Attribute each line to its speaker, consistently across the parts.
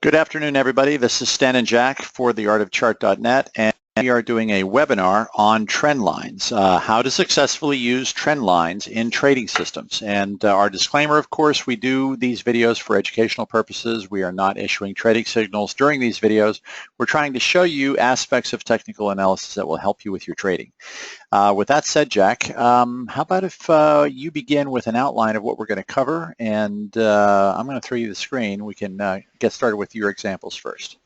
Speaker 1: Good afternoon, everybody. This is Stan and Jack for theartofchart.net, and we are doing a webinar on trend lines, how to successfully use trend lines in trading systems. And our disclaimer, of course, we do these videos for educational purposes. We are not issuing trading signals during these videos. We're trying to show you aspects of technical analysis that will help you with your trading. With that said, Jack, how about if you begin with an outline of what we're going to cover, and I'm going to throw you the screen. We can get started with your examples first.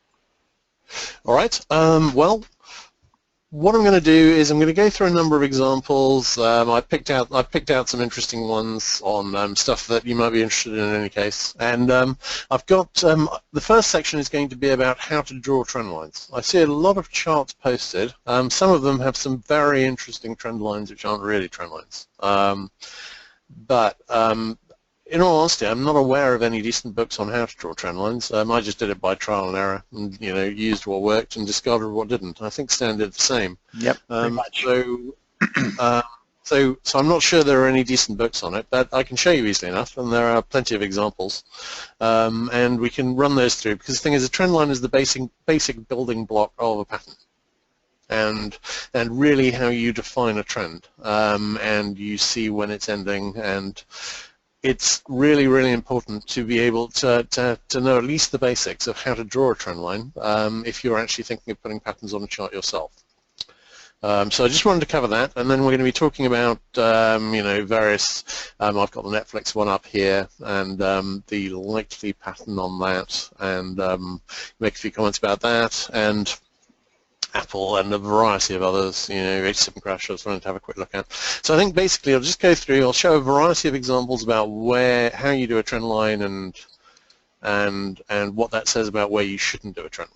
Speaker 2: All right. Well, what I'm going to do is I'm going to go through a number of examples. I picked out some interesting ones on stuff that you might be interested in any case. And I've got the first section is going to be about how to draw trend lines. I see a lot of charts posted. Some of them have some very interesting trend lines which aren't really trend lines. In all honesty, I'm not aware of any decent books on how to draw trend lines. I just did it by trial and error, and used what worked and discarded what didn't. I think Stan did the same.
Speaker 1: Yep, pretty much.
Speaker 2: So I'm not sure there are any decent books on it, but I can show you easily enough, and there are plenty of examples, and we can run those through. Because the thing is, a trend line is the basic building block of a pattern, and really how you define a trend, and you see when it's ending. And it's really, really important to be able to know at least the basics of how to draw a trend line if you're actually thinking of putting patterns on a chart yourself. So I just wanted to cover that, and then we're going to be talking about various. I've got the Netflix one up here, and the likely pattern on that, and make a few comments about that, and Apple and a variety of others, H7 crash I was wanting to have a quick look at. So I think basically I'll just go through, I'll show a variety of examples about how you do a trend line and what that says about where you shouldn't do a trend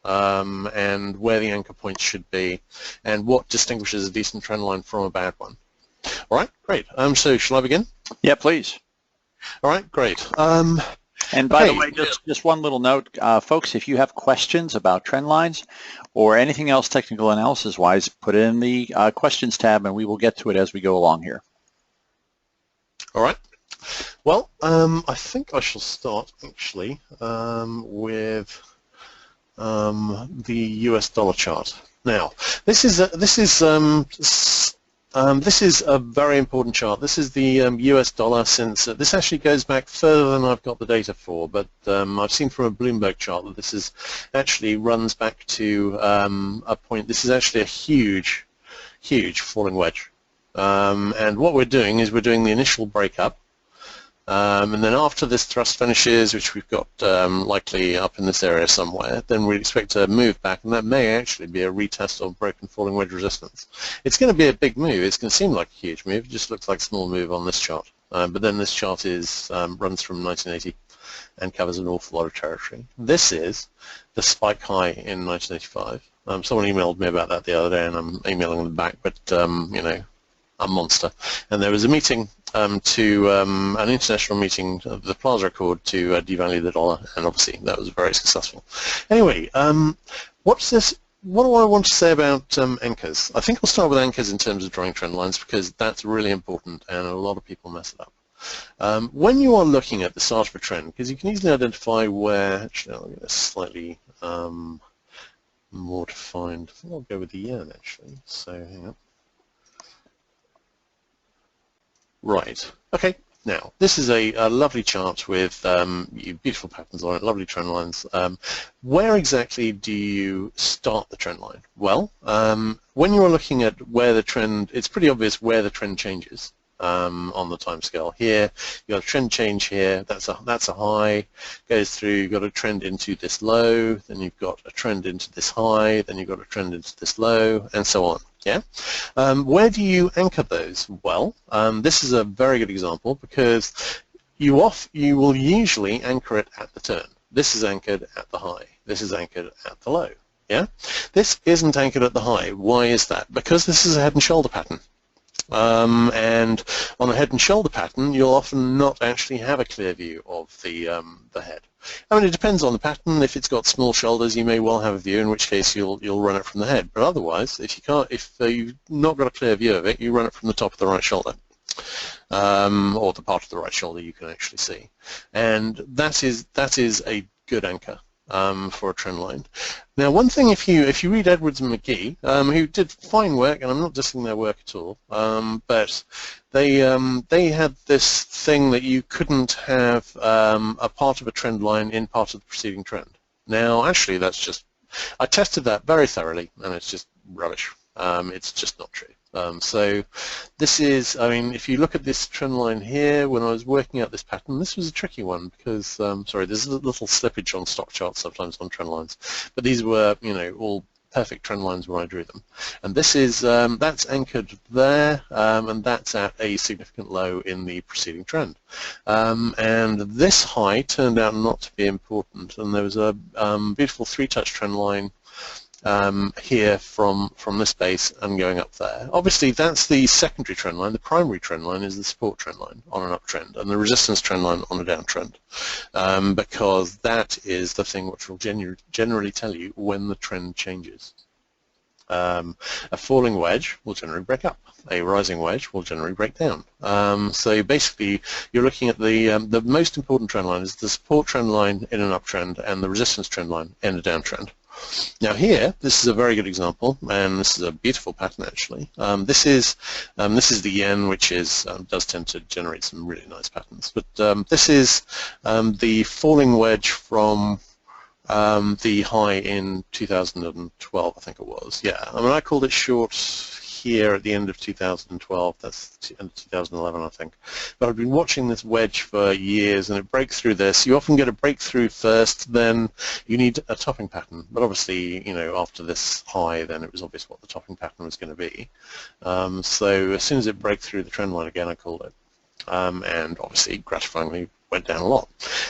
Speaker 2: line, and where the anchor points should be, and what distinguishes a decent trend line from a bad one. All right, great. So shall I begin?
Speaker 1: Yeah, please.
Speaker 2: All right, great.
Speaker 1: And by the way, just one little note, folks, if you have questions about trend lines or anything else technical analysis-wise, put it in the questions tab, and we will get to it as we go along here.
Speaker 2: All right. Well, I think I shall start actually with the US dollar chart. Now, this is a very important chart. This is the US dollar since this actually goes back further than I've got the data for, but I've seen from a Bloomberg chart that this is actually runs back to a point. This is actually a huge falling wedge, and what we're doing is we're doing the initial breakup, and then after this thrust finishes, which we've got likely up in this area somewhere, then we expect to move back, and that may actually be a retest of broken falling wedge resistance. It's going to be a big move. It's going to seem like a huge move. It just looks like a small move on this chart. But then this chart runs from 1980 and covers an awful lot of territory. This is the spike high in 1985. Someone emailed me about that the other day, and I'm emailing them back, but a monster. And there was a meeting an international meeting, the Plaza Accord, to devalue the dollar, and obviously that was very successful. Anyway, what do I want to say about anchors? I think I'll start with anchors in terms of drawing trend lines, because that's really important, and a lot of people mess it up. When you are looking at the start of a trend, because you can easily identify where, actually I'll get a slightly more defined, I think I'll go with the yen actually, so hang on. Right. Okay. Now, this is a lovely chart with beautiful patterns on it, lovely trend lines. Where exactly do you start the trend line? Well, when you're looking at where the trend, it's pretty obvious where the trend changes on the time scale. Here, you've got a trend change here. That's a high, goes through. You've got a trend into this low, then you've got a trend into this high, then you've got a trend into this low, and so on. Yeah. Where do you anchor those? Well, this is a very good example, because you will usually anchor it at the turn. This is anchored at the high. This is anchored at the low. Yeah. This isn't anchored at the high. Why is that? Because this is a head and shoulder pattern. And on a head and shoulder pattern, you'll often not actually have a clear view of the head. I mean, it depends on the pattern. If it's got small shoulders, you may well have a view, in which case you'll run it from the head. But otherwise, if you've not got a clear view of it, you run it from the top of the right shoulder, or the part of the right shoulder you can actually see. And that is a good anchor for a trend line. Now, one thing, if you read Edwards and McGee, who did fine work, and I'm not dissing their work at all, but they had this thing that you couldn't have a part of a trend line in part of the preceding trend. Now, actually, that's just, I tested that very thoroughly, and it's just rubbish. It's just not true. So this is, I mean, if you look at this trend line here, when I was working out this pattern, this was a tricky one because, sorry, there's a little slippage on stock charts sometimes on trend lines, but these were, you know, all perfect trend lines when I drew them. And this is, that's anchored there, and that's at a significant low in the preceding trend. And this high turned out not to be important, and there was a beautiful three-touch trend line here from this base and going up there. Obviously, that's the secondary trend line. The primary trend line is the support trend line on an uptrend, and the resistance trend line on a downtrend, because that is the thing which will generally tell you when the trend changes. A falling wedge will generally break up. A rising wedge will generally break down. So basically, you're looking at the most important trend line is the support trend line in an uptrend and the resistance trend line in a downtrend. Now here, this is a very good example, and this is a beautiful pattern actually. This is the yen, which is does tend to generate some really nice patterns. But this is the falling wedge from the high in 2012, I think it was. Yeah, I mean I called it short here at the end of 2012, that's the end of 2011 I think. But I've been watching this wedge for years, and it breaks through this. You often get a breakthrough first, then you need a topping pattern. But obviously, you know, after this high, then it was obvious what the topping pattern was going to be. So as soon as it broke through the trend line again, I called it. And obviously, gratifyingly, went down a lot.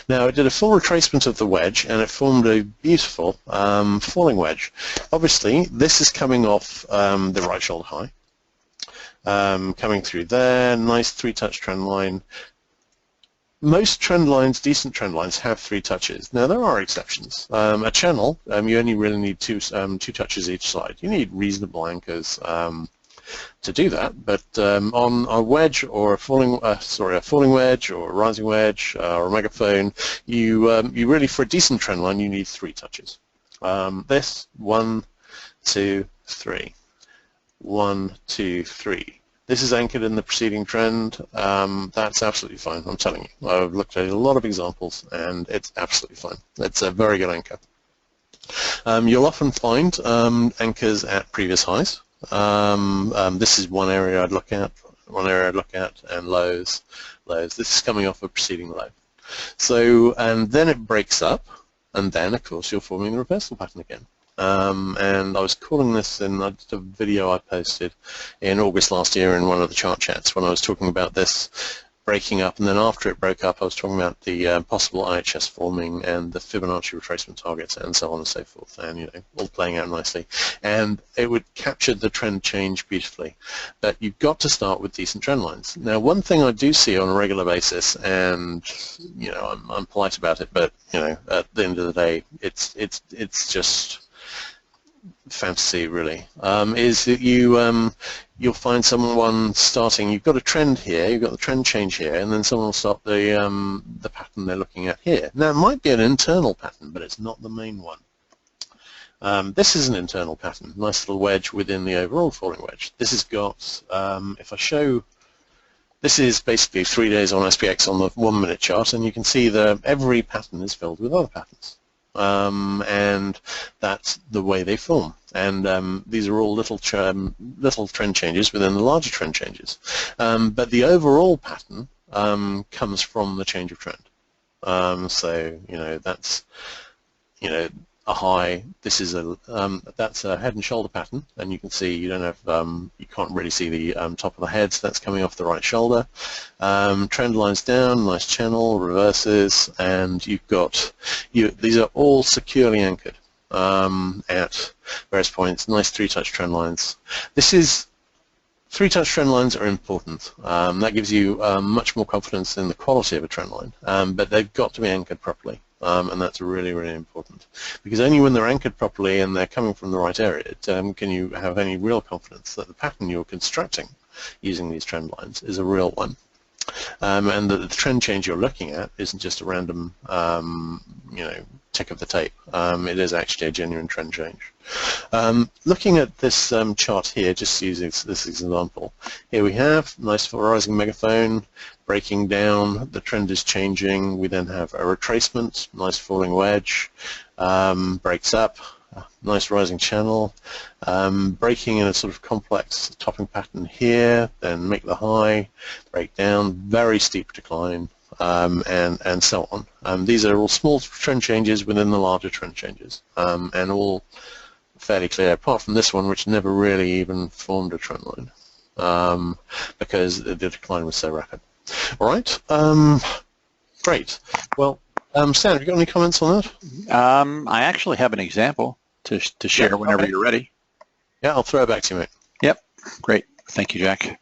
Speaker 2: Now, it did a full retracement of the wedge, and it formed a beautiful falling wedge. Obviously, this is coming off the right shoulder high, coming through there, nice three-touch trend line. Most trend lines, decent trend lines, have three touches. Now, there are exceptions. A channel, you only really need two touches each side. You need reasonable anchors to do that, but on a wedge or a falling wedge or a rising wedge or a megaphone, you really, for a decent trend line, you need three touches. This 1, 2, 3, 1, 2, 3. This is anchored in the preceding trend. That's absolutely fine. I'm telling you. I've looked at a lot of examples, and it's absolutely fine. It's a very good anchor. You'll often find anchors at previous highs. This is one area I'd look at, and lows. This is coming off a preceding low. So, and then it breaks up, and then, of course, you're forming the reversal pattern again. And I was calling this in a video I posted in August last year in one of the chart chats when I was talking about this breaking up, and then after it broke up I was talking about the possible IHS forming and the Fibonacci retracement targets and so on and so forth, and you know, all playing out nicely, and it would capture the trend change beautifully. But you've got to start with decent trend lines. Now, one thing I do see on a regular basis, and you know, I'm polite about it, but you know, at the end of the day, it's just fantasy really, is that you'll find someone starting, you've got a trend here, you've got the trend change here, and then someone will start the pattern they're looking at here. Now, it might be an internal pattern, but it's not the main one. This is an internal pattern, nice little wedge within the overall falling wedge. This has got, if I show, this is basically 3 days on SPX on the 1 minute chart, and you can see that every pattern is filled with other patterns. And that's the way they form, and these are all little trend changes within the larger trend changes, but the overall pattern comes from the change of trend. So you know, that's, you know, a high. This is a that's a head and shoulder pattern, and you can see you don't have you can't really see the top of the head, so that's coming off the right shoulder. Trend lines down, nice channel, reverses, and you've got these are all securely anchored at various points. Nice three-touch trend lines. This is three-touch trend lines are important. That gives you much more confidence in the quality of a trend line, but they've got to be anchored properly. And that's really, really important, because only when they're anchored properly and they're coming from the right area can you have any real confidence that the pattern you're constructing using these trend lines is a real one. and the trend change you're looking at isn't just a random, tick of the tape. It is actually a genuine trend change. Looking at this chart here, just using this example, here we have nice rising megaphone, breaking down, the trend is changing, we then have a retracement, nice falling wedge, breaks up, nice rising channel, breaking in a sort of complex topping pattern here, then make the high, break down, very steep decline, and so on. These are all small trend changes within the larger trend changes, and all fairly clear, apart from this one, which never really even formed a trend line, because the decline was so rapid. All right, great. Well, Stan, have you got any comments on that?
Speaker 1: I actually have an example to share whenever you're ready.
Speaker 2: Yeah, I'll throw it back to you, mate.
Speaker 1: Yep, great. Thank you, Jack.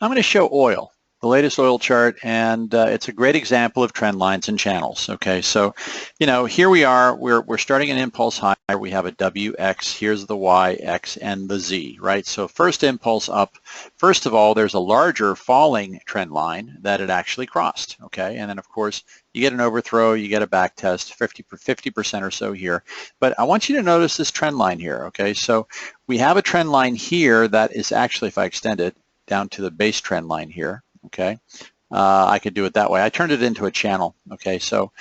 Speaker 1: I'm going to show oil, the latest oil chart, and it's a great example of trend lines and channels. Okay, so here we are. We're starting an impulse high. We have a WX. Here's the Y, X, and the Z. Right. So first impulse up. First of all, there's a larger falling trend line that it actually crossed. Okay, and then of course you get an overthrow. You get a back test, 50% or so here. But I want you to notice this trend line here. Okay, so we have a trend line here that is actually, if I extend it down to the base trend line here. Okay, I could do it that way. I turned it into a channel. Okay, so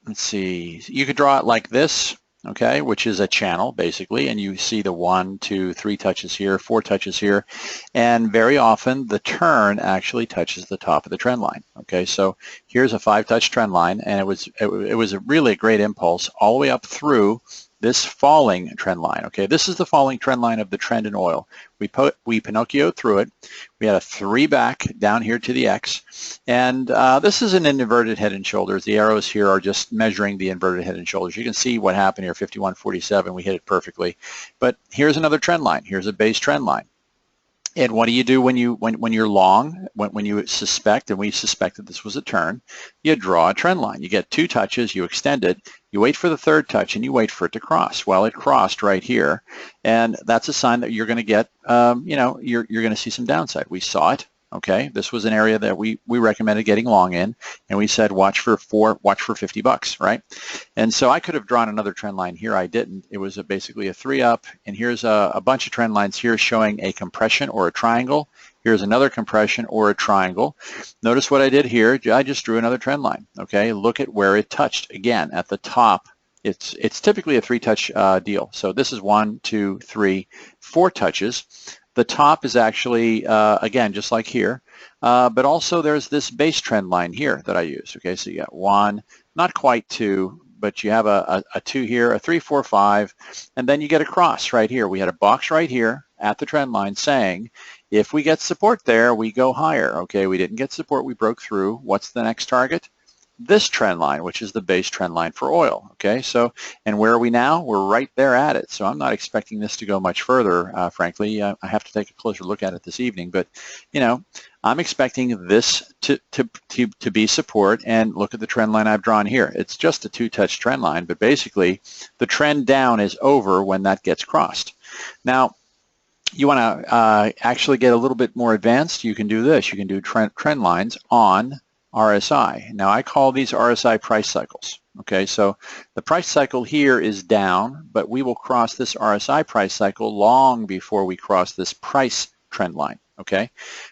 Speaker 1: let's see. You could draw it like this, okay, which is a channel basically, and you see the 1, 2, 3 touches here, 4 touches here, and very often the turn actually touches the top of the trend line. Okay, so here's a 5-touch trend line, and it was a really great impulse all the way up through this falling trend line. Okay, this is the falling trend line of the trend in oil. We Pinocchio through it. We had a 3 back down here to the X, and this is an inverted head and shoulders. The arrows here are just measuring the inverted head and shoulders. You can see what happened here, 51.47. We hit it perfectly. But here's another trend line. Here's a base trend line. And what do you do when you're long, when you suspect, and we suspected this was a turn, you draw a trend line. You get 2 touches, you extend it, you wait for the 3rd touch, and you wait for it to cross. Well, it crossed right here, and that's a sign that you're going to get, you're going to see some downside. We saw it. Okay, this was an area that we recommended getting long in, and we said watch for $50, right? And so I could have drawn another trend line here. I didn't. It was basically a 3 up, and here's a bunch of trend lines here showing a compression or a triangle. Here's another compression or a triangle. Notice what I did here. I just drew another trend line. Okay, look at where it touched again at the top. It's typically a 3-touch deal. So this is 1, 2, 3, 4 touches. The top is actually, again, just like here, but also there's this base trend line here that I use. Okay, so you got 1, not quite 2, but you have a 2 here, a 3, 4, 5, and then you get a cross right here. We had a box right here at the trend line saying, if we get support there, we go higher. Okay, we didn't get support, we broke through. What's the next target? This trend line, which is the base trend line for oil. Okay, so, and where are we now? We're right there at it. So I'm not expecting this to go much further, frankly. I have to take a closer look at it this evening, but I'm expecting this to be support, and look at the trend line I've drawn here. It's just a 2-touch trend line, but basically the trend down is over when that gets crossed. Now, you want to actually get a little bit more advanced, you can do this. You can do trend lines on RSI. Now I call these RSI price cycles. Okay, so the price cycle here is down, but we will cross this RSI price cycle long before we cross this price trend line. Okay,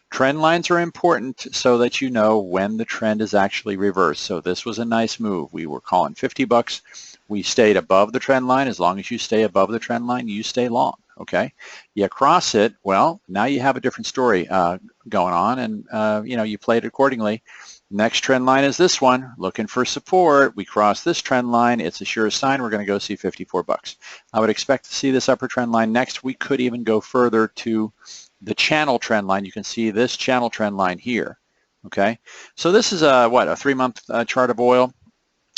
Speaker 1: trend lines are important so that you know when the trend is actually reversed. So this was a nice move. We were calling $50. We stayed above the trend line. As long as you stay above the trend line, you stay long. Okay, you cross it, well, now you have a different story going on, and you play it accordingly. Next trend line is this one, looking for support. We cross this trend line. It's a sure sign we're going to go see $54. I would expect to see this upper trend line next. We could even go further to the channel trend line. You can see this channel trend line here. Okay, so this is a 3-month chart of oil.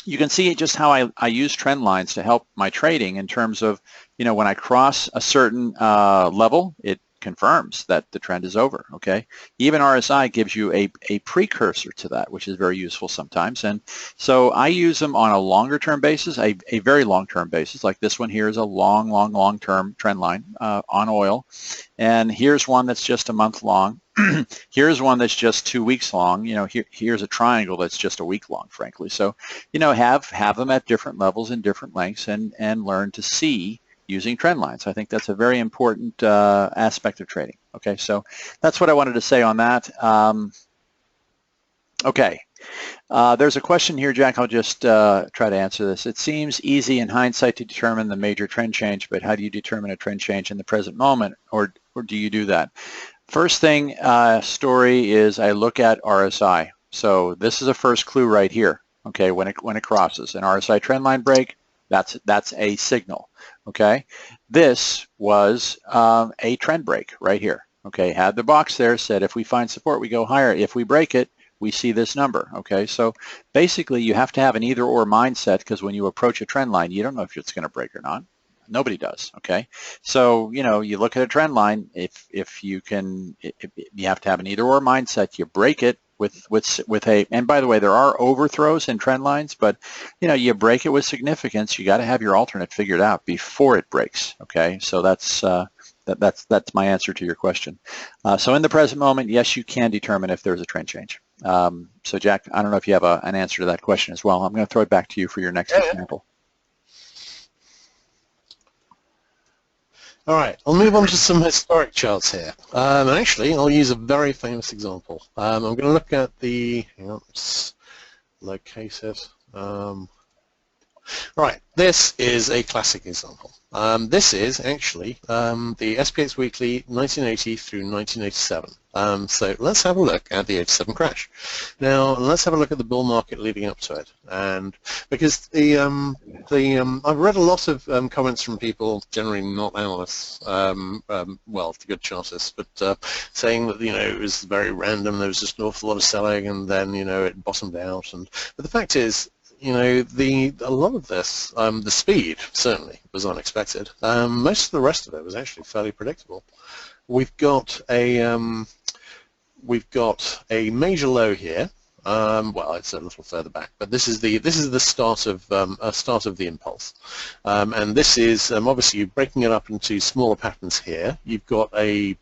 Speaker 1: You can see just how I use trend lines to help my trading in terms of, when I cross a certain level, it confirms that the trend is over. Okay, even RSI gives you a precursor to that, which is very useful sometimes. And so I use them on a longer term basis, a very long term basis. Like this one here is a long term trend line on oil, and here's one that's just a month long. Here's one that's just 2 weeks long. Here's a triangle that's just a week long, frankly. So, have them at different levels and different lengths, and learn to see using trend lines. I think that's a very important aspect of trading. Okay, so that's what I wanted to say on that. Okay. There's a question here, Jack. I'll just try to answer this. It seems easy in hindsight to determine the major trend change, but how do you determine a trend change in the present moment, or do you do that? First thing, story is I look at RSI. So this is a first clue right here. Okay, when it crosses an RSI trend line break, that's a signal. Okay, this was a trend break right here. Okay, had the box there, said if we find support, we go higher. If we break it, we see this number. Okay, so basically you have to have an either or mindset, because when you approach a trend line, you don't know if it's going to break or not. Nobody does. Okay, so you look at a trend line. If you have to have an either or mindset. You break it with a, and by the way, there are overthrows in trend lines, but you break it with significance. You got to have your alternate figured out before it breaks. Okay, so that's my answer to your question. So in the present moment, yes, you can determine if there's a trend change. So Jack, I don't know if you have an answer to that question as well. I'm going to throw it back to you for your next example.
Speaker 2: All right, I'll move on to some historic charts here. Actually, I'll use a very famous example. I'm going to look at the, hang on, let's locate it. Right, this is a classic example. This is actually the SPX Weekly 1980 through 1987. So let's have a look at the 87 crash. Now let's have a look at the bull market leading up to it, and because I've read a lot of comments from people, generally not analysts, well, good chartists, but saying that it was very random. There was just an awful lot of selling, and then it bottomed out. But the fact is, a lot of this, the speed certainly was unexpected. Most of the rest of it was actually fairly predictable. We've got a major low here. Well, it's a little further back, but this is the start of the impulse, and this is obviously breaking it up into smaller patterns here. You've got a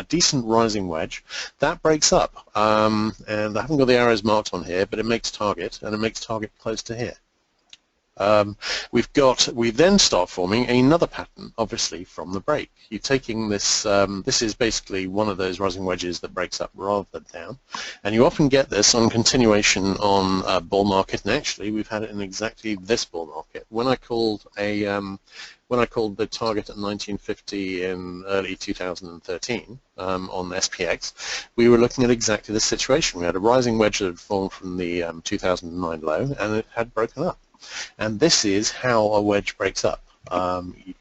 Speaker 2: decent rising wedge that breaks up, and I haven't got the arrows marked on here, but it makes target, and it makes target close to here. We then start forming another pattern, obviously from the break. You're taking this, this is basically one of those rising wedges that breaks up rather than down, and you often get this on continuation on a bull market, and actually we've had it in exactly this bull market. When I called the target at 1950 in early 2013 on SPX, we were looking at exactly this situation. We had a rising wedge that had formed from the 2009 low, and it had broken up. And this is how a wedge breaks up. You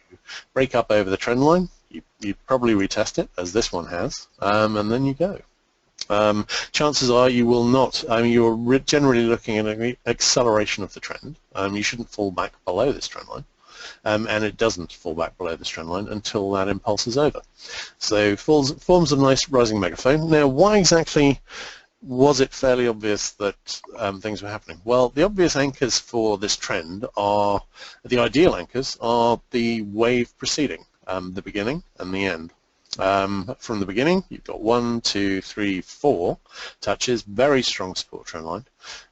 Speaker 2: break up over the trend line, you probably retest it, as this one has, and then you go. Chances are you will not, you're generally looking at an acceleration of the trend. You shouldn't fall back below this trend line, and it doesn't fall back below this trend line until that impulse is over. So forms a nice rising megaphone. Now, why exactly was it fairly obvious that things were happening? Well, the obvious anchors for this trend are, the ideal anchors are the wave preceding, the beginning and the end. From the beginning, you've got 1, 2, 3, 4 touches, very strong support trend line.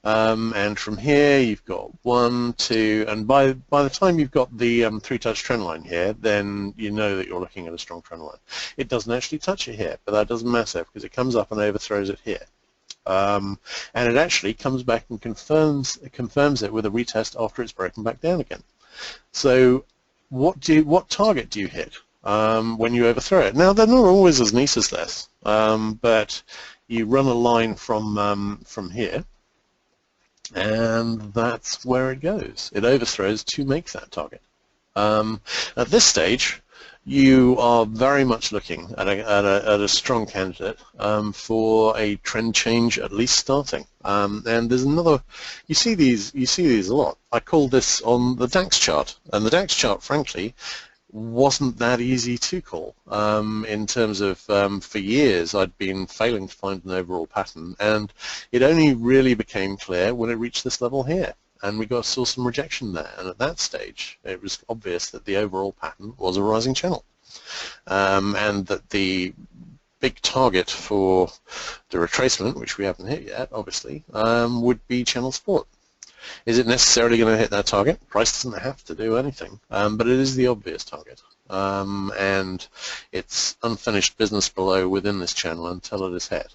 Speaker 2: And from here, you've got 1, 2, and by the time you've got the 3-touch trend line here, then you know that you're looking at a strong trend line. It doesn't actually touch it here, but that doesn't matter because it comes up and overthrows it here. And it actually comes back and confirms it with a retest after it's broken back down again. So what target do you hit when you overthrow it? Now, they're not always as neat as this, but you run a line from here, and that's where it goes. It overthrows to make that target. At this stage, you are very much looking at a strong candidate for a trend change, at least starting. And there's another. You see these a lot. I call this on the DAX chart, and the DAX chart, frankly, wasn't that easy to call. In terms of for years, I'd been failing to find an overall pattern, and it only really became clear when it reached this level here. And we saw some rejection there, and at that stage it was obvious that the overall pattern was a rising channel, and that the big target for the retracement, which we haven't hit yet, obviously, would be channel support. Is it necessarily going to hit that target? Price doesn't have to do anything, but it is the obvious target. And it's unfinished business below within this channel until it is hit.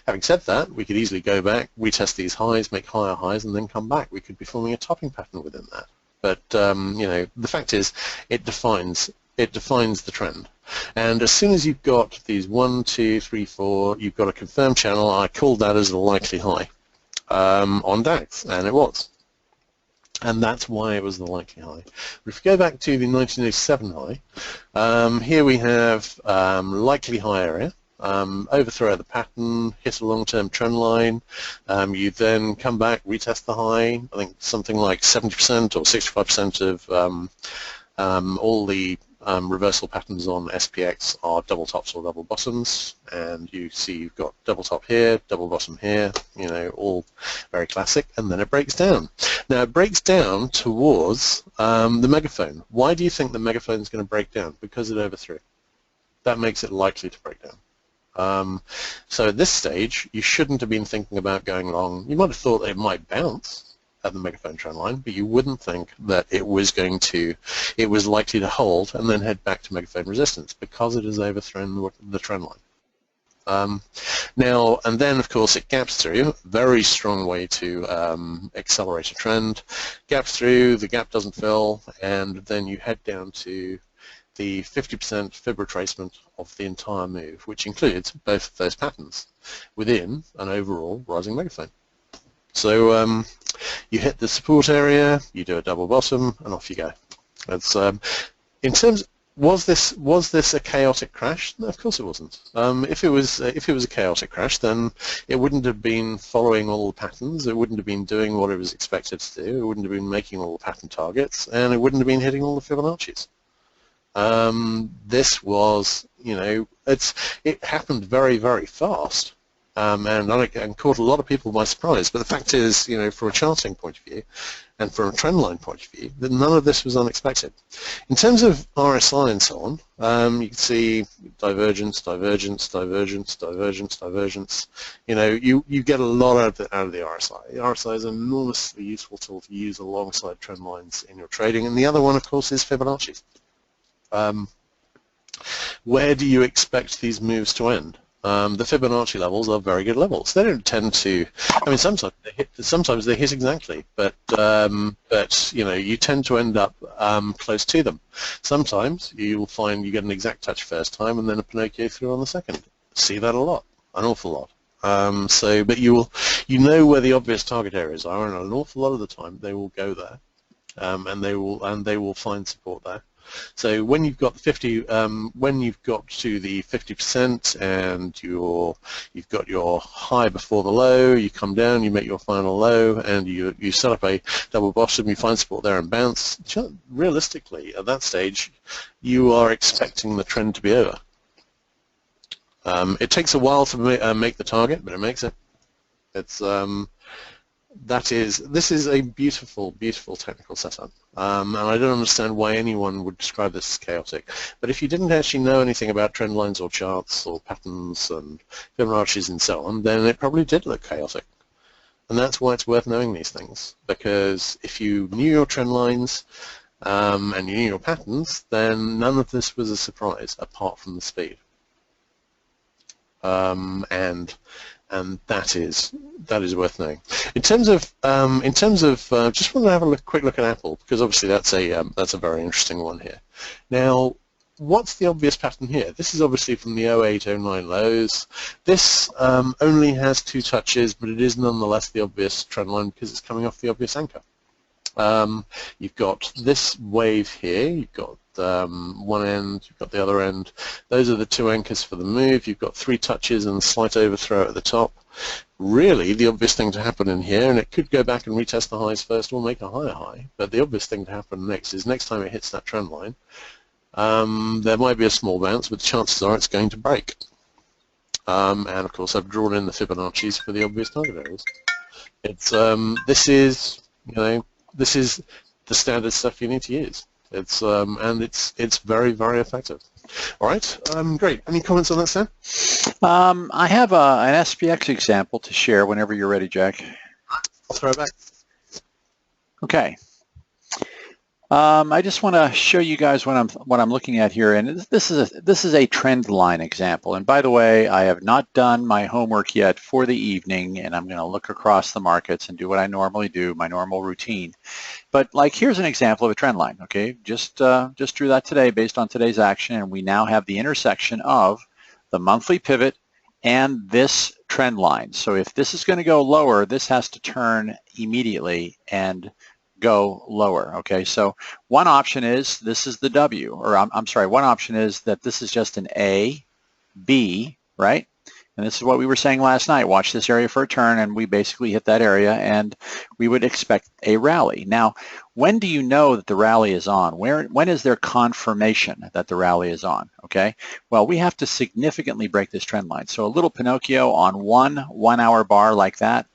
Speaker 2: Having said that, we could easily go back, retest these highs, make higher highs, and then come back. We could be forming a topping pattern within that. But you know, the fact is, it defines the trend. And as soon as you've got these 1, 2, 3, 4, you've got a confirmed channel. I called that as a likely high on DAX, and it was. And that's why it was the likely high. But if we go back to the 1987 high, here we have likely high area. Overthrow the pattern, hit a long-term trend line, you then come back, retest the high. I think something like 70% or 65% of all the reversal patterns on SPX are double tops or double bottoms, and you see you've got double top here, double bottom here, you know, all very classic, and then it breaks down. Now it breaks down towards the megaphone. Why do you think the megaphone is going to break down? Because it overthrew. That makes it likely to break down. So at this stage, you shouldn't have been thinking about going long. You might have thought it might bounce at the megaphone trend line, but you wouldn't think that it was likely to hold and then head back to megaphone resistance because it has overthrown the trend line. Now, and then of course it gaps through, very strong way to accelerate a trend, gaps through, the gap doesn't fill, and then you head down to the 50% fib retracement of the entire move, which includes both of those patterns within an overall rising megaphone. So you hit the support area, you do a double bottom, and off you go. That's in terms. Was this a chaotic crash? No, of course it wasn't. If it was a chaotic crash, then it wouldn't have been following all the patterns. It wouldn't have been doing what it was expected to do. It wouldn't have been making all the pattern targets, and it wouldn't have been hitting all the Fibonacci's. This was, you know, it happened very, very fast, and caught a lot of people by surprise. But the fact is, you know, from a charting point of view and from a trend line point of view, that none of this was unexpected. In terms of RSI and so on, you can see divergence, divergence, divergence, divergence, divergence. You know, you get a lot out of the RSI. The RSI is an enormously useful tool to use alongside trend lines in your trading. And the other one, of course, is Fibonacci. Where do you expect these moves to end? The Fibonacci levels are very good levels. They don't tend to. I mean, sometimes they hit exactly, but you know, you tend to end up close to them. Sometimes you'll find you get an exact touch first time, and then a Pinocchio through on the second. See that a lot, an awful lot. But you know where the obvious target areas are, and an awful lot of the time they will go there, and they will find support there. So when you've got 50, when you've got to the 50% and you've got your high before the low, you come down, you make your final low, and you set up a double bottom, you find support there and bounce. Realistically, at that stage, you are expecting the trend to be over. It takes a while to make the target, but it makes it. It's this is a beautiful, beautiful technical setup, and I don't understand why anyone would describe this as chaotic. But if you didn't actually know anything about trend lines or charts or patterns and Fibonacci's and so on, then it probably did look chaotic. And that's why it's worth knowing these things, because if you knew your trend lines and you knew your patterns, then none of this was a surprise apart from the speed. And that is worth knowing. In terms of just want to have a quick look at Apple, because obviously that's a very interesting one here. Now, what's the obvious pattern here? This is obviously from the 08-09 lows. This only has 2 touches, but it is nonetheless the obvious trend line because it's coming off the obvious anchor. You've got this wave here. You've got one end, you've got the other end. Those are the 2 anchors for the move. You've got 3 touches and a slight overthrow at the top. Really, the obvious thing to happen in here, and it could go back and retest the highs first or make a higher high, but the obvious thing to happen next is next time it hits that trend line, there might be a small bounce, but chances are it's going to break. And of course, I've drawn in the Fibonacci's for the obvious target areas. It's this is, you know, this is the standard stuff you need to use. It's and it's very, very effective. All right, great. Any comments on that, Sam?
Speaker 1: I have an SPX example to share whenever you're ready, Jack.
Speaker 2: I'll throw it back.
Speaker 1: Okay. I just want to show you guys what I'm looking at here, and this is a trend line example. And by the way, I have not done my homework yet for the evening, and I'm going to look across the markets and do what I normally do, my normal routine. But like, here's an example of a trend line. Okay, just drew that today based on today's action, and we now have the intersection of the monthly pivot and this trend line. So if this is going to go lower, this has to turn immediately and go lower. Okay, so one option is this is the W, or I'm sorry, one option is that this is just an A, B, right? And this is what we were saying last night. Watch this area for a turn, and we basically hit that area, and we would expect a rally. Now, when do you know that the rally is on? When is there confirmation that the rally is on? Okay, well, we have to significantly break this trend line. So a little Pinocchio on one hour bar like that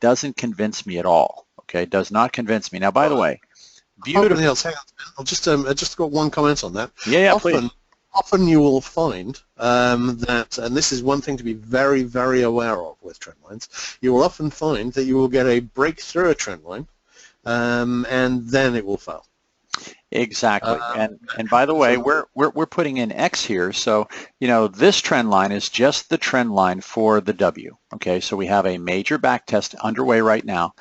Speaker 1: doesn't convince me at all. Okay, does not convince me. Now, by the way, beautiful.
Speaker 2: Else, hang on. I'll just got one comment on that.
Speaker 1: Yeah, please.
Speaker 2: Often you will find that, and this is one thing to be very, very aware of with trend lines, you will often find that you will get a break through a trend line, and then it will fail.
Speaker 1: Exactly, and by the way, we're putting in X here, so you know this trend line is just the trend line for the W. Okay, so we have a major back test underway right now.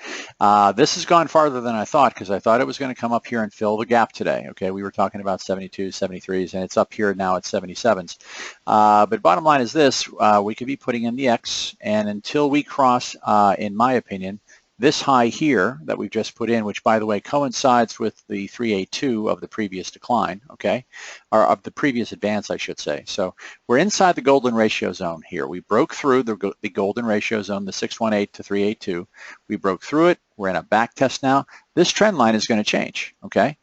Speaker 1: This has gone farther than I thought, because I thought it was going to come up here and fill the gap today. Okay, we were talking about 72s, 73s, and it's up here now at 77s. But bottom line is this: we could be putting in the X, and until we cross, in my opinion, this high here that we've just put in, which by the way coincides with the 382 of the previous decline, okay, or of the previous advance, I should say. So we're inside the golden ratio zone here. We broke through the golden ratio zone, the 618 to 382. We broke through it. We're in a back test now. This trend line is going to change, okay?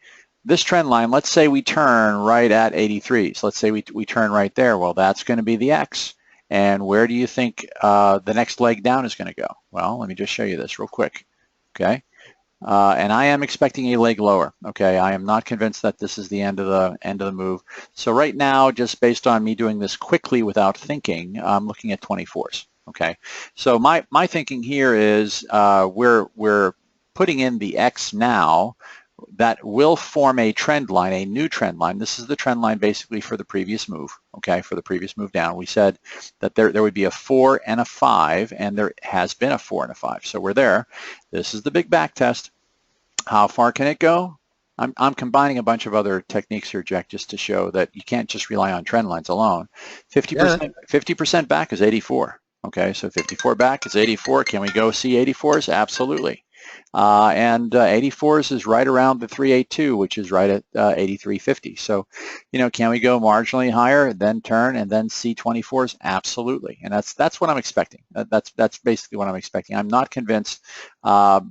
Speaker 1: This trend line, let's say we turn right at 83s. Let's say we turn right there. Well, that's going to be the X. And where do you think the next leg down is going to go? Well, let me just show you this real quick, okay? And I am expecting a leg lower, okay? I am not convinced that this is the end of the move. So right now, just based on me doing this quickly without thinking, I'm looking at 24s, okay? So my thinking here is we're putting in the X now. That will form a trend line, a new trend line. This is the trend line basically for the previous move, okay, for the previous move down. We said that there would be a 4 and a 5, and there has been a 4 and a 5. So we're there. This is the big back test. How far can it go? I'm combining a bunch of other techniques here, Jack, just to show that you can't just rely on trend lines alone. 50% back is 84, okay, so 54 back is 84. Can we go see 84s? Absolutely. And 84s is right around the 382, which is right at 83.50. So, you know, can we go marginally higher, then turn, and then see 24s? Absolutely. And that's what I'm expecting. That's basically what I'm expecting. I'm not convinced.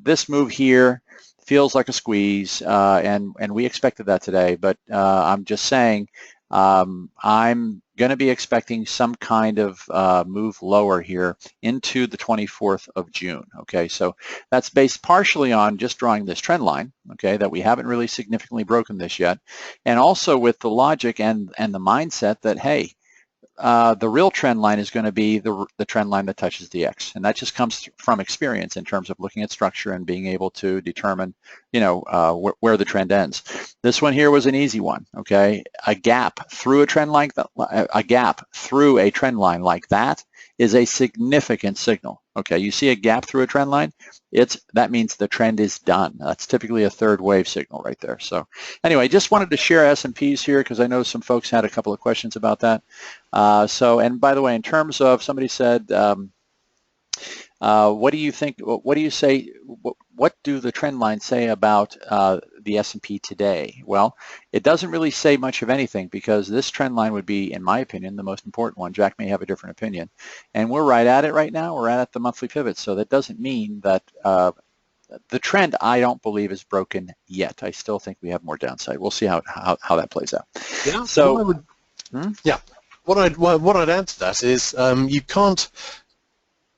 Speaker 1: This move here feels like a squeeze, and we expected that today. But I'm just saying, I'm going to be expecting some kind of move lower here into the 24th of June. Okay, so that's based partially on just drawing this trend line, okay, that we haven't really significantly broken this yet, and also with the logic and the mindset that, hey, the real trend line is going to be the trend line that touches the X, and that just comes from experience in terms of looking at structure and being able to determine, you know, where the trend ends. This one here was an easy one. Okay, a gap through a trend line like that is a significant signal. Okay, you see a gap through a trend line, that means the trend is done. That's typically a third wave signal right there. So anyway, just wanted to share S&Ps here because I know some folks had a couple of questions about that. And by the way, in terms of, somebody said, what do you think, what do you say, what do the trend lines say about the S&P today? Well, it doesn't really say much of anything because this trend line would be, in my opinion, the most important one. Jack may have a different opinion. And we're right at it right now. We're at the monthly pivot. So that doesn't mean that the trend, I don't believe, is broken yet. I still think we have more downside. We'll see how that plays out.
Speaker 2: Yeah.
Speaker 1: So,
Speaker 2: What I'd add to that is you can't.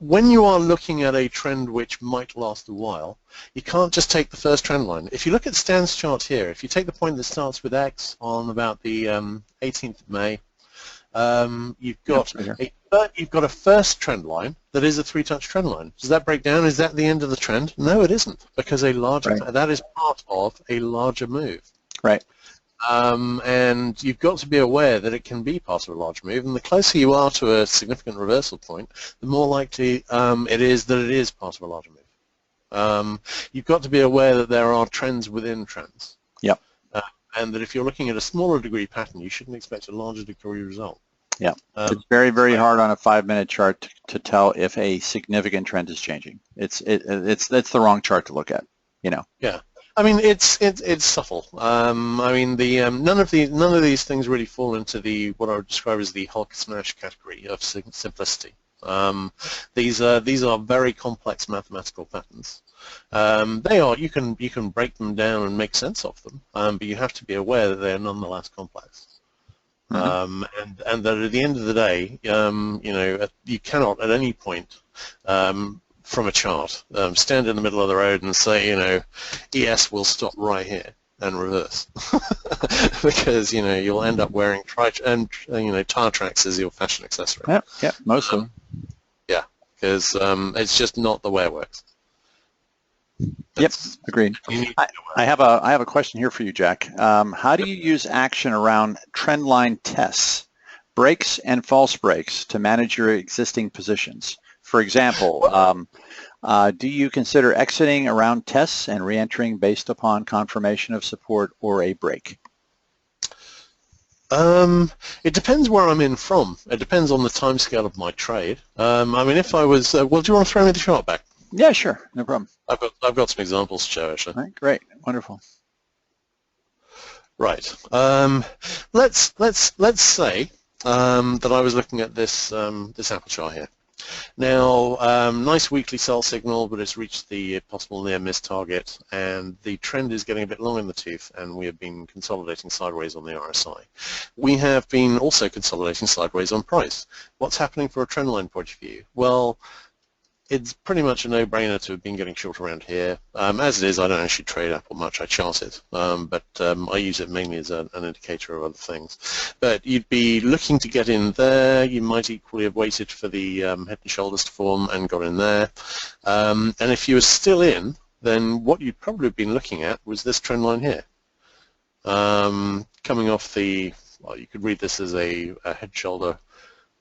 Speaker 2: when you are looking at a trend which might last a while, you can't just take the first trend line. If you look at Stan's chart here, if you take the point that starts with X on about the 18th of May, you've got a first trend line that is a three-touch trend line. Does that break down? Is that the end of the trend? No, it isn't, because that is part of a larger move.
Speaker 1: Right.
Speaker 2: And you've got to be aware that it can be part of a large move, and the closer you are to a significant reversal point, the more likely it is that it is part of a larger move. You've got to be aware that there are trends within trends.
Speaker 1: Yep.
Speaker 2: And that if you're looking at a smaller degree pattern, you shouldn't expect a larger degree result.
Speaker 1: Yeah. It's very, very hard on a 5-minute chart to tell if a significant trend is changing. It's the wrong chart to look at, you know.
Speaker 2: Yeah. I mean, it's subtle. I mean, none of these things really fall into what I would describe as the Hulk smash category of simplicity. These are very complex mathematical patterns. You can break them down and make sense of them, but you have to be aware that they are nonetheless complex. Mm-hmm. And that at the end of the day, you cannot at any point from a chart stand in the middle of the road and say, ES will stop right here and reverse, because you'll end up wearing tire tracks as your fashion accessory.
Speaker 1: Yeah, mostly.
Speaker 2: Yeah, because it's just not the way it works.
Speaker 1: Yep, agreed. I have a question here for you, Jack. How do you use action around trend line tests, breaks and false breaks to manage your existing positions? For example, do you consider exiting around tests and re-entering based upon confirmation of support or a break?
Speaker 2: It depends where I'm in from. It depends on the time scale of my trade. I mean, if I was, well, do you want to throw me the chart back?
Speaker 1: Yeah, sure, no problem.
Speaker 2: I've got some examples to show, actually.
Speaker 1: All right, great, wonderful.
Speaker 2: Right. Let's say that I was looking at this Apple chart here. Now, nice weekly sell signal, but it's reached the possible near miss target, and the trend is getting a bit long in the tooth, and we have been consolidating sideways on the RSI. We have been also consolidating sideways on price. What's happening from a trend line point of view? Well, it's pretty much a no-brainer to have been getting short around here. As it is, I don't actually trade Apple much. I chart it, but I use it mainly as an indicator of other things. But you'd be looking to get in there. You might equally have waited for the head and shoulders to form and got in there. And if you were still in, then what you'd probably have been looking at was this trend line here. Coming off well, you could read this as a head-shoulder,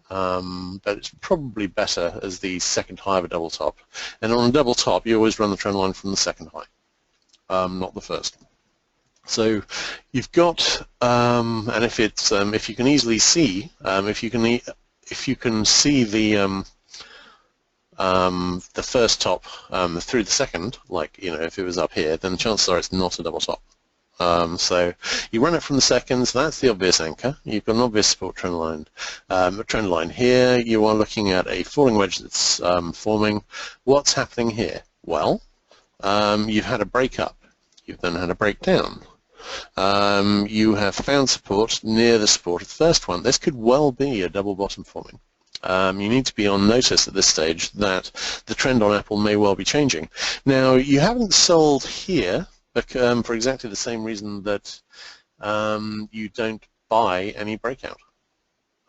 Speaker 2: but it's probably better as the second high of a double top. And on a double top, you always run the trend line from the second high, not the first. So you've got, and if you can easily see, if you can see the first top through the second, like if it was up here, then the chances are it's not a double top. So you run it from the seconds. That's the obvious anchor. You've got an obvious support trend line. A trend line here. You are looking at a falling wedge that's forming. What's happening here? Well, you've had a break up. You've then had a breakdown. You have found support near the support of the first one. This could well be a double bottom forming. You need to be on notice at this stage that the trend on Apple may well be changing. Now, you haven't sold here, but for exactly the same reason that you don't buy any breakout.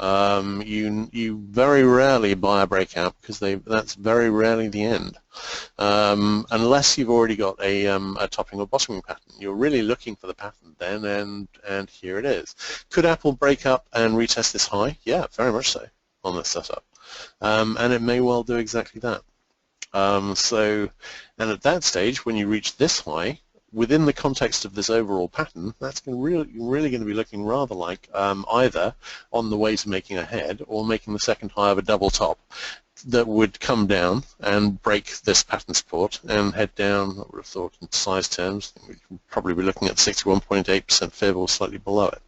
Speaker 2: You very rarely buy a breakout because that's very rarely the end, unless you've already got a topping or bottoming pattern. You're really looking for the pattern then, and here it is. Could Apple break up and retest this high? Yeah, very much so on this setup, and it may well do exactly that. And at that stage, when you reach this high, within the context of this overall pattern, that's really going to be looking rather like either on the way to making a head or making the second high of a double top that would come down and break this pattern support and head down. I would have thought in size terms, we could probably be looking at 61.8% fib or slightly below it,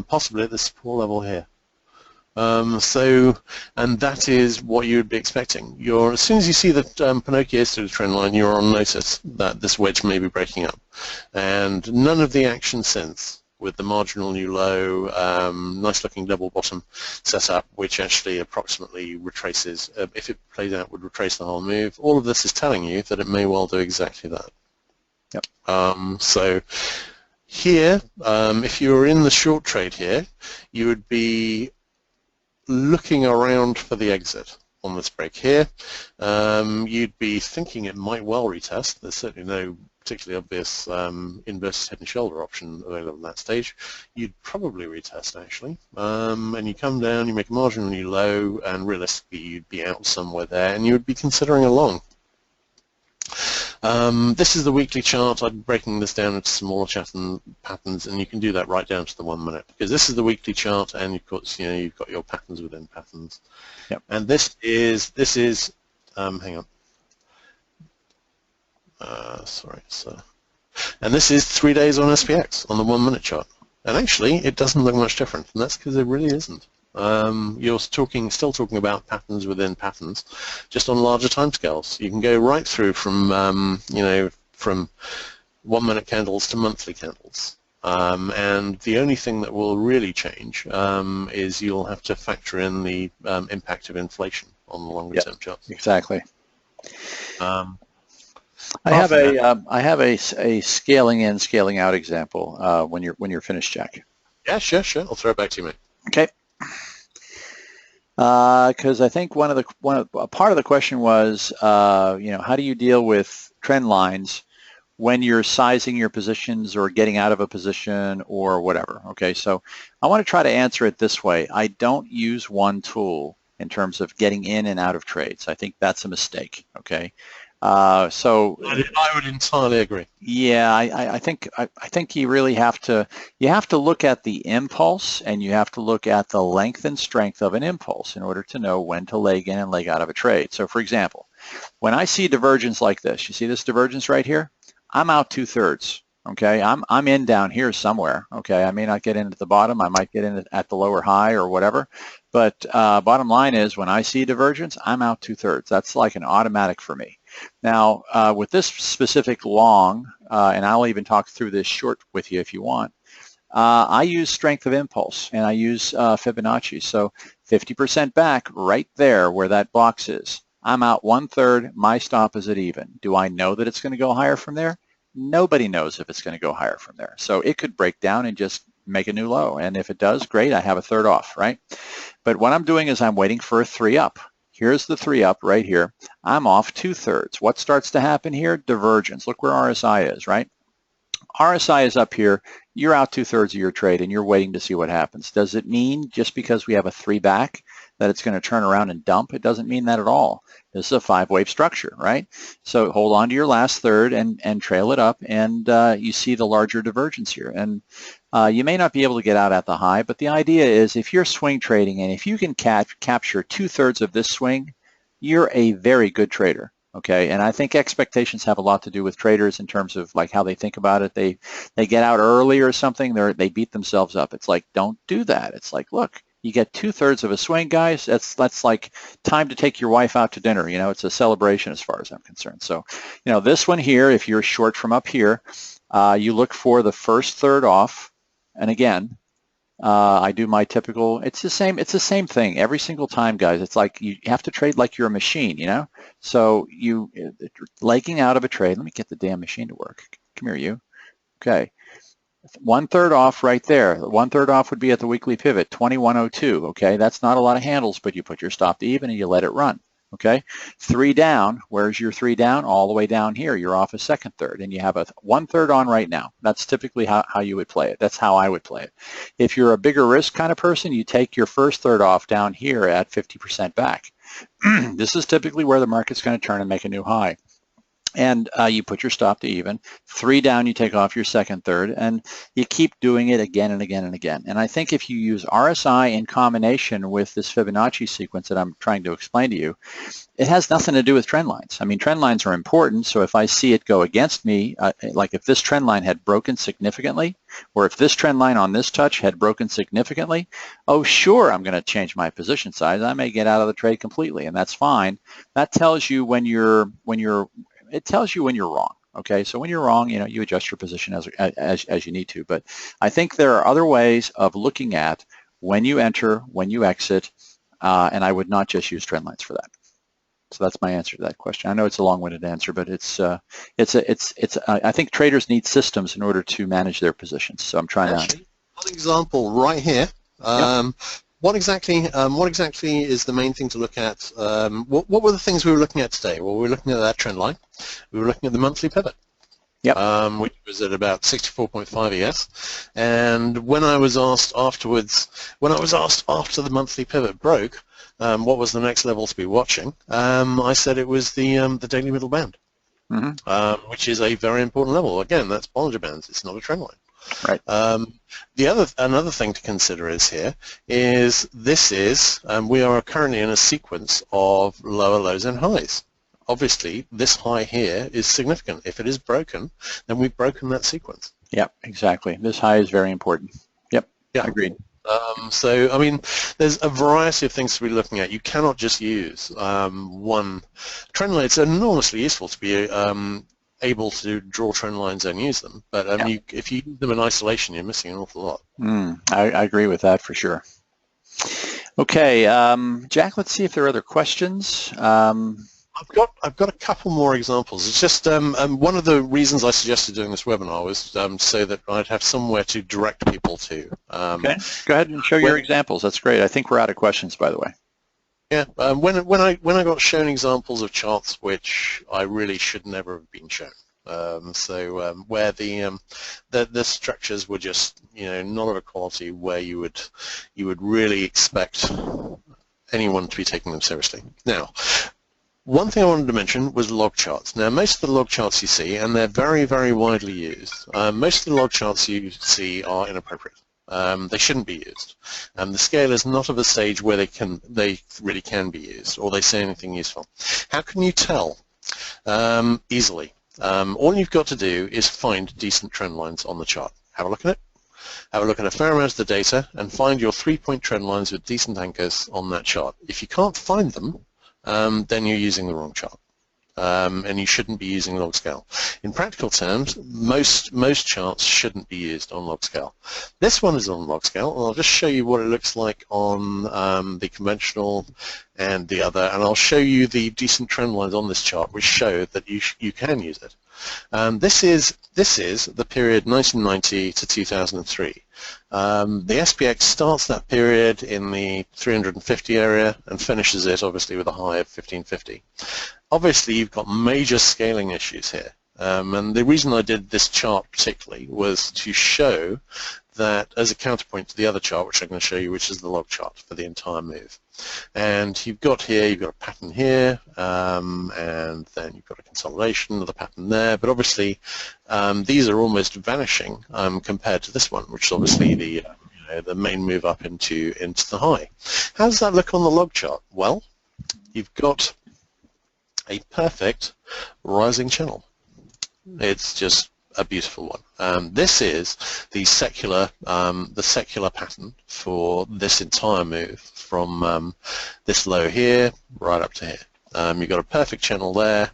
Speaker 2: possibly at the support level here. And that is what you would be expecting. As soon as you see that Pinocchio is through the trend line, you're on notice that this wedge may be breaking up. And none of the action since, with the marginal new low, nice looking double bottom setup, which actually approximately retraces, if it plays out, would retrace the whole move. All of this is telling you that it may well do exactly that.
Speaker 1: Yep.
Speaker 2: So here, if you were in the short trade here, you would be looking around for the exit on this break here. You'd be thinking it might well retest. There's certainly no particularly obvious inverted head and shoulder option available at that stage. You'd probably retest actually, and you come down, you make a marginally low, and realistically you'd be out somewhere there, and you would be considering a long. This is the weekly chart. I'm breaking this down into smaller patterns, and you can do that right down to the 1 minute, because this is the weekly chart, and of course, you've got your patterns within patterns.
Speaker 1: Yep.
Speaker 2: And this is hang on. Sorry. And this is 3 days on SPX on the 1 minute chart, and actually it doesn't look much different, and that's because it really isn't. You're still talking about patterns within patterns, just on larger timescales. You can go right through from from 1 minute candles to monthly candles, and the only thing that will really change is you'll have to factor in the impact of inflation on the longer term charts.
Speaker 1: Exactly. I have a scaling in, scaling out example when you're finished, Jack.
Speaker 2: Yeah, sure. I'll throw it back to you, mate.
Speaker 1: Okay. Because I think a part of the question was, how do you deal with trend lines when you're sizing your positions or getting out of a position or whatever? Okay, so I want to try to answer it this way. I don't use one tool in terms of getting in and out of trades. I think that's a mistake. Okay. So
Speaker 2: I would entirely agree.
Speaker 1: Yeah, I think you really have to look at the impulse, and you have to look at the length and strength of an impulse in order to know when to leg in and leg out of a trade. So for example, when I see divergence like this, you see this divergence right here? I'm out 2/3. Okay, I'm in down here somewhere. Okay, I may not get in at the bottom, I might get in at the lower high or whatever, but bottom line is when I see divergence, I'm out 2/3. That's like an automatic for me. Now, with this specific long, and I'll even talk through this short with you if you want, I use strength of impulse, and I use Fibonacci. So 50% back right there where that box is. I'm out 1/3, my stop is at even. Do I know that it's going to go higher from there? Nobody knows if it's going to go higher from there. So it could break down and just make a new low. And if it does, great, I have a 1/3 off, right? But what I'm doing is I'm waiting for a 3 up. Here's the 3 up right here. I'm off 2/3. What starts to happen here? Divergence. Look where RSI is, right? RSI is up here. You're out 2/3 of your trade, and you're waiting to see what happens. Does it mean just because we have a 3 back that it's going to turn around and dump? It doesn't mean that at all. This is a 5-wave structure, right? So hold on to your last third and trail it up, and you see the larger divergence here. And you may not be able to get out at the high, but the idea is if you're swing trading and if you can capture 2/3 of this swing, you're a very good trader. Okay, and I think expectations have a lot to do with traders in terms of like how they think about it. They get out early or something, they beat themselves up. It's like, don't do that. It's like, look, you get 2/3 of a swing, guys. That's like time to take your wife out to dinner. It's a celebration as far as I'm concerned. So, this one here, if you're short from up here, you look for the first third off, and again, I do my typical. It's the same thing every single time, guys. It's like you have to trade like you're a machine, So you legging out of a trade. Let me get the damn machine to work. Come here, you. Okay. 1/3 off right there. 1/3 off would be at the weekly pivot, 2102. Okay, that's not a lot of handles, but you put your stop to even and you let it run. Okay, 3 down. Where's your 3 down? All the way down here. You're off a second third, and you have a 1/3 on right now. That's typically how you would play it. That's how I would play it. If you're a bigger risk kind of person, you take your first third off down here at 50% back. This is typically where the market's going to turn and make a new high. And you put your stop to even. 3 down, you take off your second third, and you keep doing it again and again and again. And I think if you use RSI in combination with this Fibonacci sequence that I'm trying to explain to you, it has nothing to do with trend lines. I mean, trend lines are important, so if I see it go against me, like if this trend line had broken significantly, or if this trend line on this touch had broken significantly, oh sure, I'm going to change my position size. I may get out of the trade completely, and that's fine. That tells you when you're wrong. Okay, so when you're wrong, you adjust your position as you need to. But I think there are other ways of looking at when you enter, when you exit, and I would not just use trend lines for that. So that's my answer to that question. I know it's a long-winded answer, but I think traders need systems in order to manage their positions. So I'm trying to.
Speaker 2: One example right here.
Speaker 1: Yep.
Speaker 2: What exactly is the main thing to look at? What were the things we were looking at today? Well, we were looking at that trend line. We were looking at the monthly pivot,
Speaker 1: yep.
Speaker 2: Which was at about 64.5 ES. And when I was asked afterwards, after the monthly pivot broke, what was the next level to be watching? I said it was the daily middle band, which is a very important level. Again, that's Bollinger Bands. It's not a trend line.
Speaker 1: Right.
Speaker 2: Another thing to consider is we are currently in a sequence of lower lows and highs. Obviously, this high here is significant. If it is broken, then we've broken that sequence.
Speaker 1: Yep, exactly. This high is very important. Yep, yeah. Agreed.
Speaker 2: So, I mean, there's a variety of things to be looking at. You cannot just use one trend line. It's enormously useful to be able to draw trend lines and use them, but if you use them in isolation, you're missing an awful lot.
Speaker 1: I agree with that for sure. Okay, Jack, let's see if there are other questions.
Speaker 2: I've got a couple more examples. It's just one of the reasons I suggested doing this webinar was so that I'd have somewhere to direct people to.
Speaker 1: Okay, go ahead and show your examples. That's great. I think we're out of questions, by the way.
Speaker 2: Yeah, when I got shown examples of charts which I really should never have been shown. Where the structures were just not of a quality where you would really expect anyone to be taking them seriously. Now, one thing I wanted to mention was log charts. Now, most of the log charts you see, and they're very, very widely used, most of the log charts you see are inappropriate. They shouldn't be used. The scale is not of a stage where they really can be used, or they say anything useful. How can you tell? Easily. All you've got to do is find decent trend lines on the chart. Have a look at it. Have a look at a fair amount of the data and find your 3-point trend lines with decent anchors on that chart. If you can't find them, then you're using the wrong chart. And you shouldn't be using log scale. In practical terms, most charts shouldn't be used on log scale. This one is on log scale, and I'll just show you what it looks like on the conventional and the other, and I'll show you the decent trend lines on this chart which show that you can use it. This is the period 1990 to 2003. The SPX starts that period in the 350 area and finishes it obviously with a high of 1550. Obviously, you've got major scaling issues here, and the reason I did this chart particularly was to show that as a counterpoint to the other chart, which I'm going to show you, which is the log chart for the entire move. And you've got a pattern here, and then you've got a consolidation of the pattern there, but obviously these are almost vanishing compared to this one, which is obviously the main move up into the high. How does that look on the log chart? Well, you've got a perfect rising channel. It's just a beautiful one. This is the secular pattern for this entire move from this low here right up to here. You've got a perfect channel there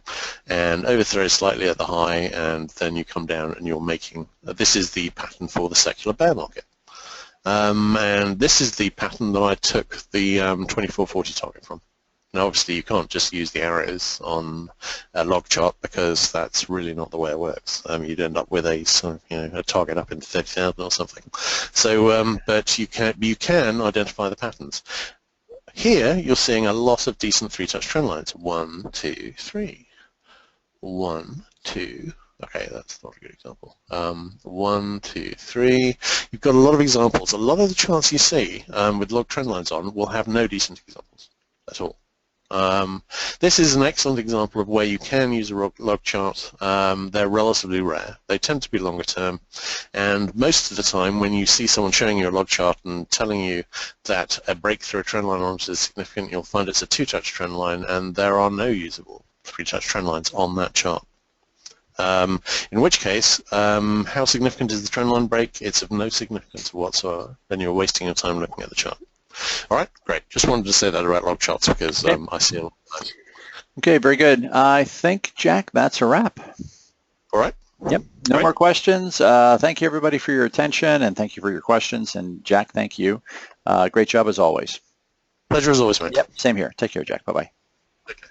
Speaker 2: and overthrow slightly at the high, and then you come down and you're making, this is the pattern for the secular bear market. And this is the pattern that I took the 2440 target from. Now, obviously, you can't just use the arrows on a log chart because that's really not the way it works. You'd end up with a target up in 30,000 or something. So, but you can identify the patterns. Here, you're seeing a lot of decent three-touch trend lines. 1, 2, 3. 1, 2. Okay, that's not a good example. 1, 2, 3. You've got a lot of examples. A lot of the charts you see with log trend lines on will have no decent examples at all. This is an excellent example of where you can use a log chart. They're relatively rare. They tend to be longer term, and most of the time when you see someone showing you a log chart and telling you that a breakthrough trend line on it is significant, you'll find it's a two-touch trend line, and there are no usable three-touch trend lines on that chart. In which case, how significant is the trend line break? It's of no significance whatsoever. Then you're wasting your time looking at the chart. All right, great. Just wanted to say that about log charts because I see a lot of that.
Speaker 1: Okay, very good. I think, Jack, that's a wrap.
Speaker 2: All right.
Speaker 1: Yep. No
Speaker 2: Great.
Speaker 1: more questions. Thank you, everybody, for your attention, and thank you for your questions. And Jack, thank you. Great job as always.
Speaker 2: Pleasure as always, mate.
Speaker 1: Yep. Same here. Take care, Jack. Bye-bye.
Speaker 2: Okay.